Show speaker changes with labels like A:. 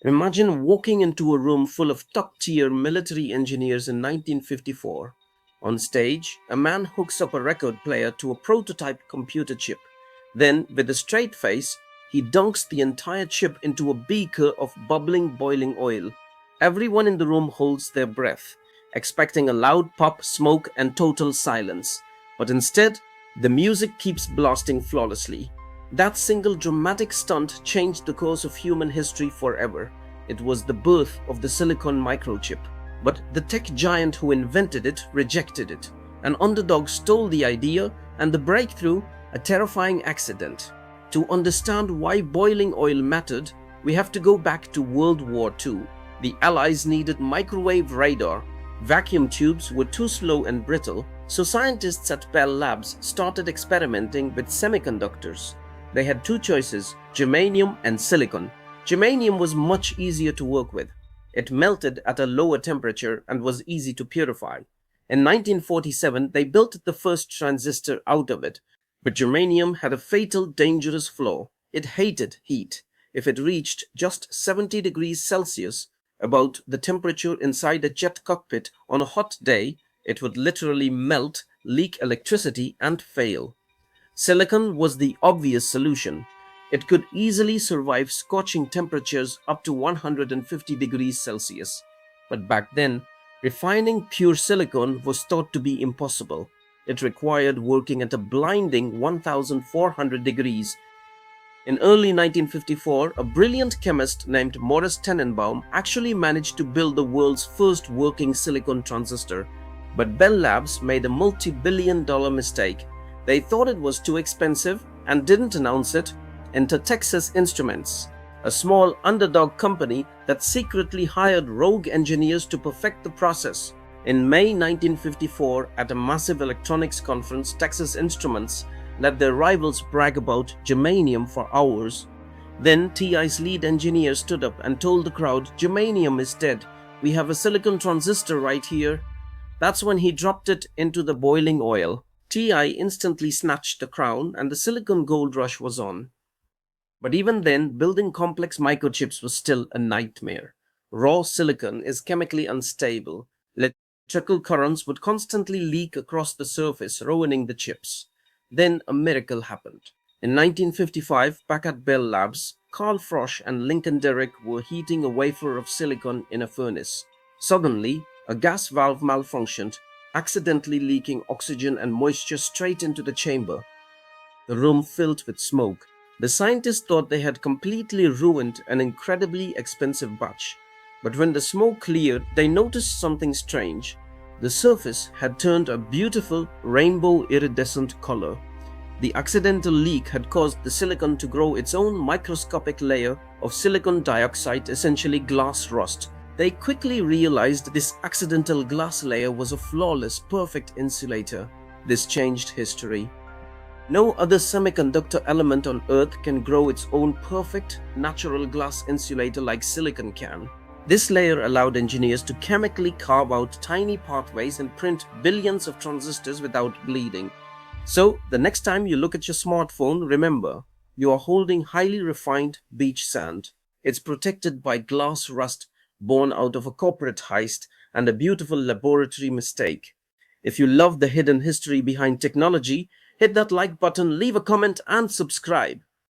A: Imagine walking into a room full of top-tier military engineers in 1954. On stage, a man hooks up a record player to a prototype computer chip. Then, with a straight face, he dunks the entire chip into a beaker of bubbling, boiling oil. Everyone in the room holds their breath, expecting a loud pop, smoke, and total silence. But instead, the music keeps blasting flawlessly. That single dramatic stunt changed the course of human history forever. It was the birth of the silicon microchip. But the tech giant who invented it rejected it. An underdog stole the idea, and the breakthrough, a terrifying accident. To understand why boiling oil mattered, we have to go back to World War II. The Allies needed microwave radar. Vacuum tubes were too slow and brittle, so scientists at Bell Labs started experimenting with semiconductors. They had two choices, germanium and silicon. Germanium was much easier to work with. It melted at a lower temperature and was easy to purify. In 1947, they built the first transistor out of it, but germanium had a fatal, dangerous flaw. It hated heat. If it reached just 70 degrees Celsius, about the temperature inside a jet cockpit on a hot day, it would literally melt, leak electricity, and fail. Silicon was the obvious solution. It could easily survive scorching temperatures up to 150 degrees Celsius. But back then, refining pure silicon was thought to be impossible. It required working at a blinding 1400 degrees. In early 1954, a brilliant chemist named Morris Tenenbaum actually managed to build the world's first working silicon transistor. But Bell Labs made a multi-billion-dollar mistake. They thought it was too expensive and didn't announce it. Enter Texas Instruments, a small underdog company that secretly hired rogue engineers to perfect the process. In May 1954, at a massive electronics conference, Texas Instruments let their rivals brag about germanium for hours. Then TI's lead engineer stood up and told the crowd, "Germanium is dead. We have a silicon transistor right here." That's when he dropped it into the boiling oil. TI instantly snatched the crown and the silicon gold rush was on. But even then, building complex microchips was still a nightmare. Raw silicon is chemically unstable. Electrical currents would constantly leak across the surface, ruining the chips. Then a miracle happened. In 1955, back at Bell Labs, Carl Frosch and Lincoln Derrick were heating a wafer of silicon in a furnace. Suddenly, a gas valve malfunctioned, accidentally leaking oxygen and moisture straight into the chamber. The room filled with smoke. The scientists thought they had completely ruined an incredibly expensive batch. But when the smoke cleared, they noticed something strange. The surface had turned a beautiful rainbow iridescent color. The accidental leak had caused the silicon to grow its own microscopic layer of silicon dioxide, essentially glass rust. They quickly realized this accidental glass layer was a flawless, perfect insulator. This changed history. No other semiconductor element on Earth can grow its own perfect, natural glass insulator like silicon can. This layer allowed engineers to chemically carve out tiny pathways and print billions of transistors without bleeding. So, the next time you look at your smartphone, remember, you are holding highly refined beach sand. It's protected by glass rust born out of a corporate heist and a beautiful laboratory mistake. If you love the hidden history behind technology, hit that like button, leave a comment and subscribe.